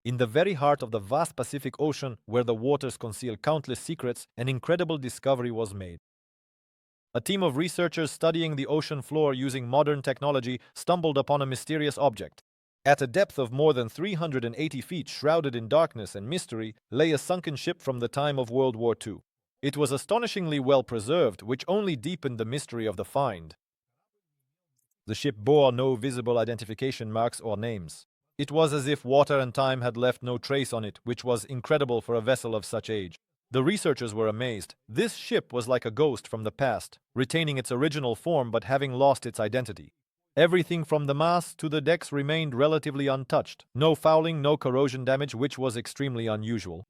In the very heart of the vast Pacific Ocean, where the waters conceal countless secrets, an incredible discovery was made. A team of researchers studying the ocean floor using modern technology stumbled upon a mysterious object. At a depth of more than 380 feet, shrouded in darkness and mystery, lay a sunken ship from the time of World War II. It was astonishingly well preserved, which only deepened the mystery of the find. The ship bore no visible identification marks or names. It was as if water and time had left no trace on it, which was incredible for a vessel of such age. The researchers were amazed. This ship was like a ghost from the past, retaining its original form but having lost its identity. Everything from the masts to the decks remained relatively untouched. No fouling, no corrosion damage, which was extremely unusual.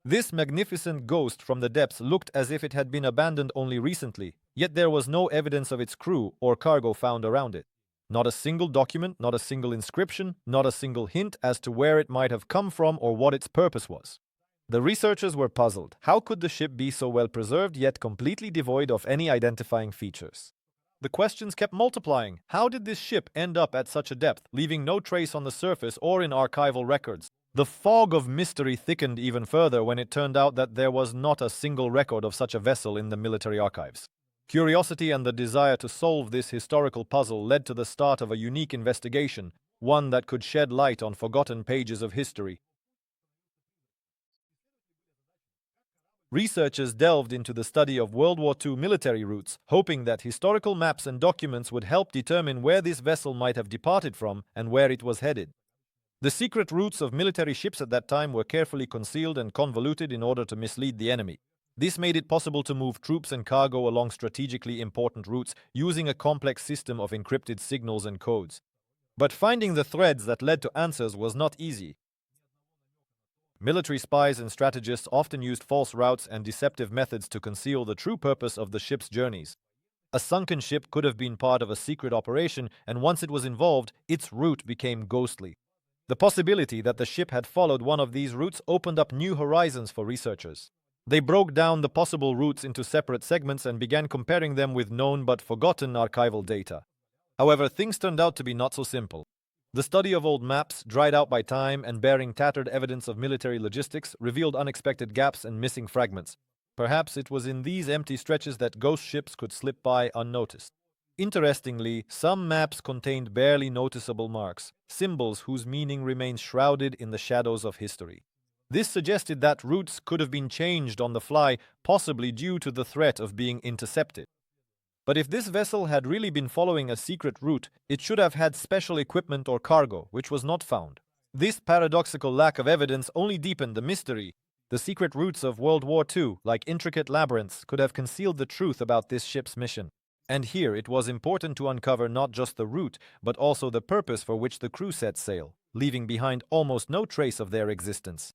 This magnificent ghost from the depths looked as if it had been abandoned only recently, yet there was no evidence of its crew or cargo found around it. Not a single document, not a single inscription, not a single hint as to where it might have come from or what its purpose was. The researchers were puzzled. How could the ship be so well preserved yet completely devoid of any identifying features? The questions kept multiplying. How did this ship end up at such a depth, leaving no trace on the surface or in archival records? The fog of mystery thickened even further when it turned out that there was not a single record of such a vessel in the military archives. Curiosity and the desire to solve this historical puzzle led to the start of a unique investigation, one that could shed light on forgotten pages of history. Researchers delved into the study of World War II military routes, hoping that historical maps and documents would help determine where this vessel might have departed from and where it was headed. The secret routes of military ships at that time were carefully concealed and convoluted in order to mislead the enemy. This made it possible to move troops and cargo along strategically important routes using a complex system of encrypted signals and codes. But finding the threads that led to answers was not easy. Military spies and strategists often used false routes and deceptive methods to conceal the true purpose of the ship's journeys. A sunken ship could have been part of a secret operation, and once it was involved, its route became ghostly. The possibility that the ship had followed one of these routes opened up new horizons for researchers. They broke down the possible routes into separate segments and began comparing them with known but forgotten archival data. However, things turned out to be not so simple. The study of old maps, dried out by time and bearing tattered evidence of military logistics, revealed unexpected gaps and missing fragments. Perhaps it was in these empty stretches that ghost ships could slip by unnoticed. Interestingly, some maps contained barely noticeable marks, symbols whose meaning remains shrouded in the shadows of history. This suggested that routes could have been changed on the fly, possibly due to the threat of being intercepted. But if this vessel had really been following a secret route, it should have had special equipment or cargo, which was not found. This paradoxical lack of evidence only deepened the mystery. The secret routes of World War II, like intricate labyrinths, could have concealed the truth about this ship's mission. And here it was important to uncover not just the route, but also the purpose for which the crew set sail, leaving behind almost no trace of their existence.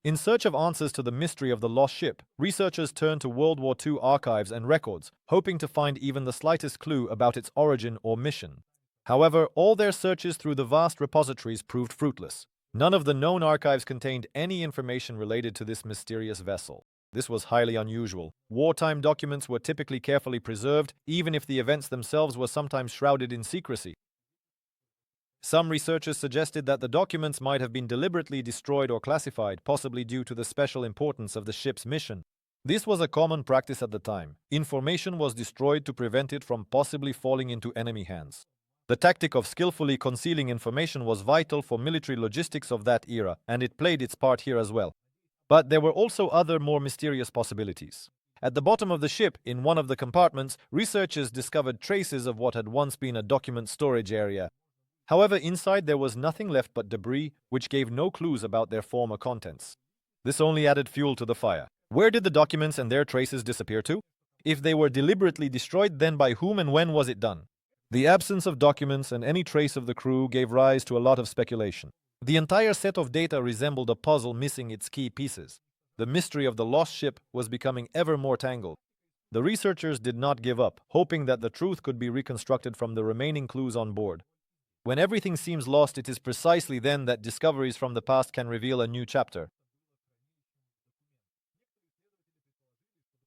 In search of answers to the mystery of the lost ship, researchers turned to World War II archives and records, hoping to find even the slightest clue about its origin or mission. However, all their searches through the vast repositories proved fruitless. None of the known archives contained any information related to this mysterious vessel. This was highly unusual. Wartime documents were typically carefully preserved, even if the events themselves were sometimes shrouded in secrecy. Some researchers suggested that the documents might have been deliberately destroyed or classified, possibly due to the special importance of the ship's mission. This was a common practice at the time. Information was destroyed to prevent it from possibly falling into enemy hands. The tactic of skillfully concealing information was vital for military logistics of that era, and it played its part here as well. But there were also other more mysterious possibilities. At the bottom of the ship, in one of the compartments, researchers discovered traces of what had once been a document storage area. However, inside there was nothing left but debris, which gave no clues about their former contents. This only added fuel to the fire. Where did the documents and their traces disappear to? If they were deliberately destroyed, then by whom and when was it done? The absence of documents and any trace of the crew gave rise to a lot of speculation. The entire set of data resembled a puzzle missing its key pieces. The mystery of the lost ship was becoming ever more tangled. The researchers did not give up, hoping that the truth could be reconstructed from the remaining clues on board. When everything seems lost, it is precisely then that discoveries from the past can reveal a new chapter.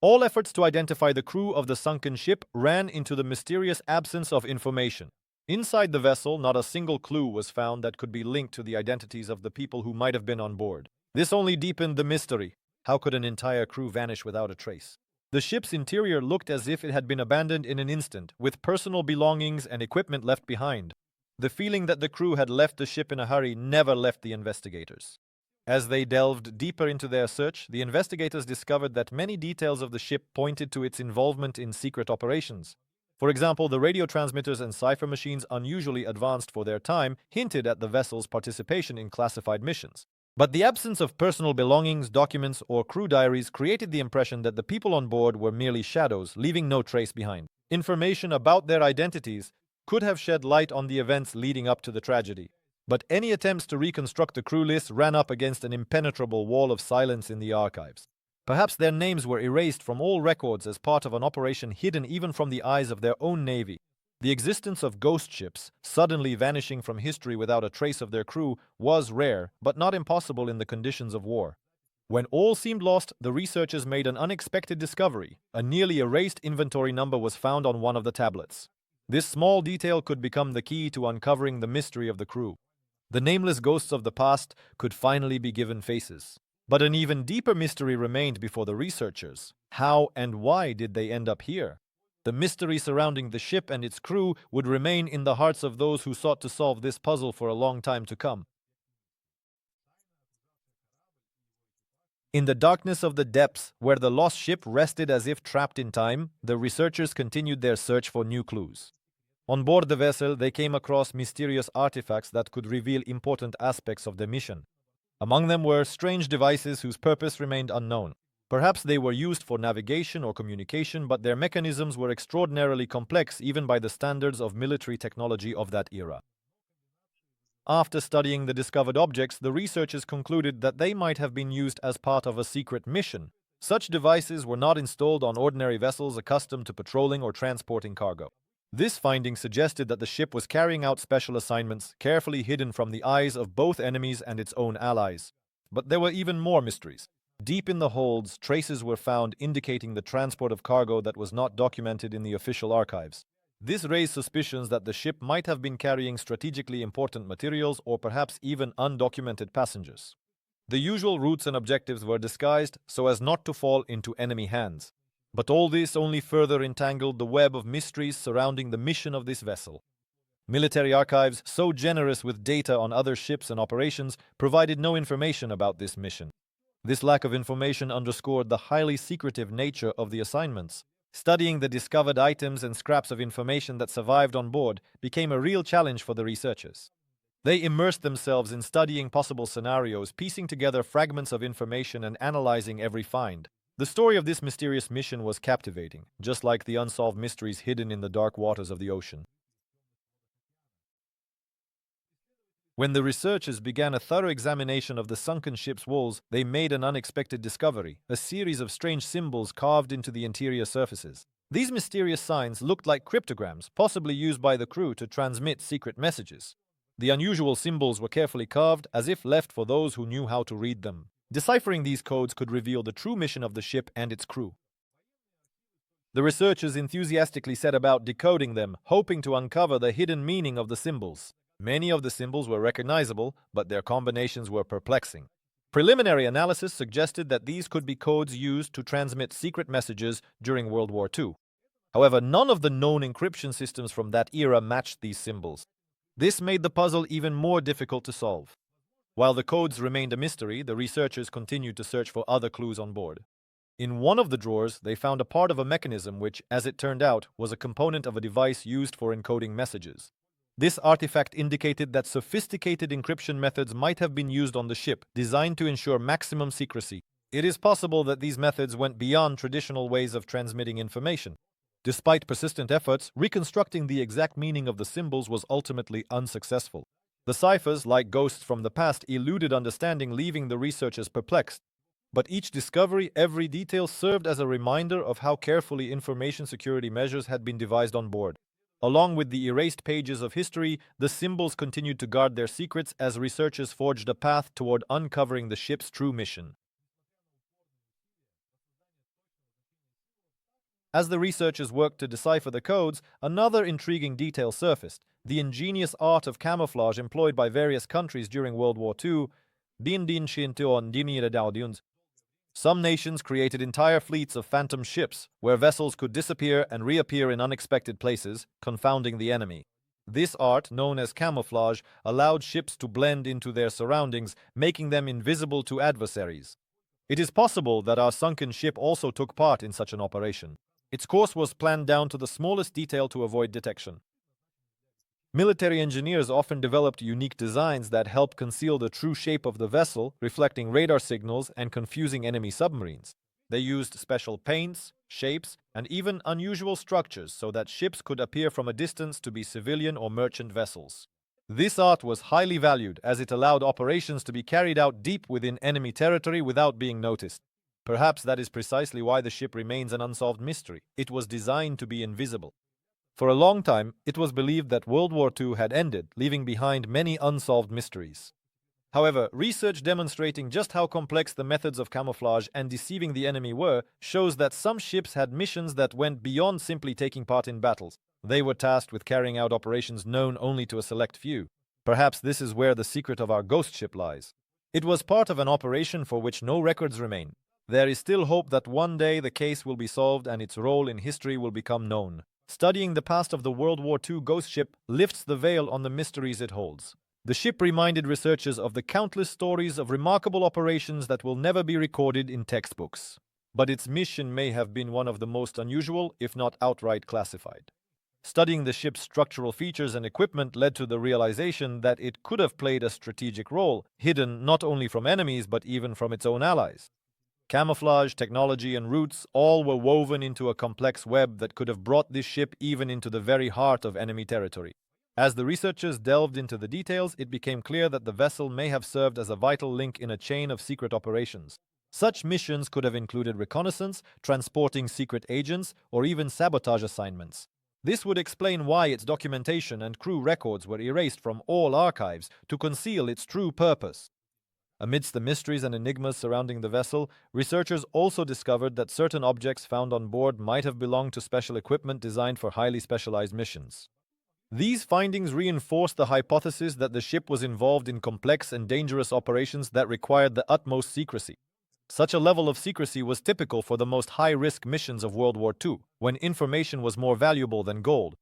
All efforts to identify the crew of the sunken ship ran into the mysterious absence of information. Inside the vessel, not a single clue was found that could be linked to the identities of the people who might have been on board. This only deepened the mystery. How could an entire crew vanish without a trace? The ship's interior looked as if it had been abandoned in an instant, with personal belongings and equipment left behind. The feeling that the crew had left the ship in a hurry never left the investigators. As they delved deeper into their search, the investigators discovered that many details of the ship pointed to its involvement in secret operations. For example, the radio transmitters and cipher machines, unusually advanced for their time, hinted at the vessel's participation in classified missions. But the absence of personal belongings, documents, or crew diaries created the impression that the people on board were merely shadows, leaving no trace behind. Information about their identities could have shed light on the events leading up to the tragedy. But any attempts to reconstruct the crew list ran up against an impenetrable wall of silence in the archives. Perhaps their names were erased from all records as part of an operation hidden even from the eyes of their own navy. The existence of ghost ships, suddenly vanishing from history without a trace of their crew, was rare, but not impossible in the conditions of war. When all seemed lost, the researchers made an unexpected discovery. A nearly erased inventory number was found on one of the tablets. This small detail could become the key to uncovering the mystery of the crew. The nameless ghosts of the past could finally be given faces. But an even deeper mystery remained before the researchers. How and why did they end up here? The mystery surrounding the ship and its crew would remain in the hearts of those who sought to solve this puzzle for a long time to come. In the darkness of the depths, where the lost ship rested as if trapped in time, the researchers continued their search for new clues. On board the vessel, they came across mysterious artifacts that could reveal important aspects of the mission. Among them were strange devices whose purpose remained unknown. Perhaps they were used for navigation or communication, but their mechanisms were extraordinarily complex even by the standards of military technology of that era. After studying the discovered objects, the researchers concluded that they might have been used as part of a secret mission. Such devices were not installed on ordinary vessels accustomed to patrolling or transporting cargo. This finding suggested that the ship was carrying out special assignments, carefully hidden from the eyes of both enemies and its own allies. But there were even more mysteries. Deep in the holds, traces were found indicating the transport of cargo that was not documented in the official archives. This raised suspicions that the ship might have been carrying strategically important materials or perhaps even undocumented passengers. The usual routes and objectives were disguised so as not to fall into enemy hands. But all this only further entangled the web of mysteries surrounding the mission of this vessel. Military archives, so generous with data on other ships and operations, provided no information about this mission. This lack of information underscored the highly secretive nature of the assignments. Studying the discovered items and scraps of information that survived on board became a real challenge for the researchers. They immersed themselves in studying possible scenarios, piecing together fragments of information and analyzing every find. The story of this mysterious mission was captivating, just like the unsolved mysteries hidden in the dark waters of the ocean. When the researchers began a thorough examination of the sunken ship's walls, they made an unexpected discovery: a series of strange symbols carved into the interior surfaces. These mysterious signs looked like cryptograms, possibly used by the crew to transmit secret messages. The unusual symbols were carefully carved, as if left for those who knew how to read them. Deciphering these codes could reveal the true mission of the ship and its crew. The researchers enthusiastically set about decoding them, hoping to uncover the hidden meaning of the symbols. Many of the symbols were recognizable, but their combinations were perplexing. Preliminary analysis suggested that these could be codes used to transmit secret messages during World War II. However, none of the known encryption systems from that era matched these symbols. This made the puzzle even more difficult to solve. While the codes remained a mystery, the researchers continued to search for other clues on board. In one of the drawers, they found a part of a mechanism which, as it turned out, was a component of a device used for encoding messages. This artifact indicated that sophisticated encryption methods might have been used on the ship, designed to ensure maximum secrecy. It is possible that these methods went beyond traditional ways of transmitting information. Despite persistent efforts, reconstructing the exact meaning of the symbols was ultimately unsuccessful. The ciphers, like ghosts from the past, eluded understanding, leaving the researchers perplexed. But each discovery, every detail, served as a reminder of how carefully information security measures had been devised on board. Along with the erased pages of history, the symbols continued to guard their secrets as researchers forged a path toward uncovering the ship's true mission. As the researchers worked to decipher the codes, another intriguing detail surfaced: the ingenious art of camouflage employed by various countries during World War II. Some nations created entire fleets of phantom ships, where vessels could disappear and reappear in unexpected places, confounding the enemy. This art, known as camouflage, allowed ships to blend into their surroundings, making them invisible to adversaries. It is possible that our sunken ship also took part in such an operation. Its course was planned down to the smallest detail to avoid detection. Military engineers often developed unique designs that help conceal the true shape of the vessel, reflecting radar signals and confusing enemy submarines. They used special paints, shapes, and even unusual structures so that ships could appear from a distance to be civilian or merchant vessels. This art was highly valued as it allowed operations to be carried out deep within enemy territory without being noticed. Perhaps that is precisely why the ship remains an unsolved mystery. It was designed to be invisible. For a long time, it was believed that World War II had ended, leaving behind many unsolved mysteries. However, research demonstrating just how complex the methods of camouflage and deceiving the enemy were shows that some ships had missions that went beyond simply taking part in battles. They were tasked with carrying out operations known only to a select few. Perhaps this is where the secret of our ghost ship lies. It was part of an operation for which no records remain. There is still hope that one day the case will be solved and its role in history will become known. Studying the past of the World War II ghost ship lifts the veil on the mysteries it holds. The ship reminded researchers of the countless stories of remarkable operations that will never be recorded in textbooks. But its mission may have been one of the most unusual, if not outright classified. Studying the ship's structural features and equipment led to the realization that it could have played a strategic role, hidden not only from enemies but even from its own allies. Camouflage, technology, and routes all were woven into a complex web that could have brought this ship even into the very heart of enemy territory. As the researchers delved into the details, it became clear that the vessel may have served as a vital link in a chain of secret operations. Such missions could have included reconnaissance, transporting secret agents, or even sabotage assignments. This would explain why its documentation and crew records were erased from all archives to conceal its true purpose. Amidst the mysteries and enigmas surrounding the vessel, researchers also discovered that certain objects found on board might have belonged to special equipment designed for highly specialized missions. These findings reinforced the hypothesis that the ship was involved in complex and dangerous operations that required the utmost secrecy. Such a level of secrecy was typical for the most high-risk missions of World War II, when information was more valuable than gold.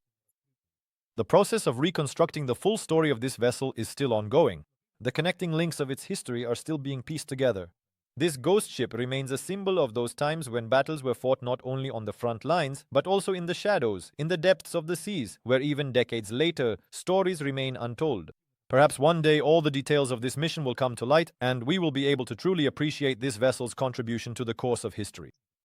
The process of reconstructing the full story of this vessel is still ongoing. The connecting links of its history are still being pieced together. This ghost ship remains a symbol of those times when battles were fought not only on the front lines, but also in the shadows, in the depths of the seas, where even decades later, stories remain untold. Perhaps one day all the details of this mission will come to light, and we will be able to truly appreciate this vessel's contribution to the course of history.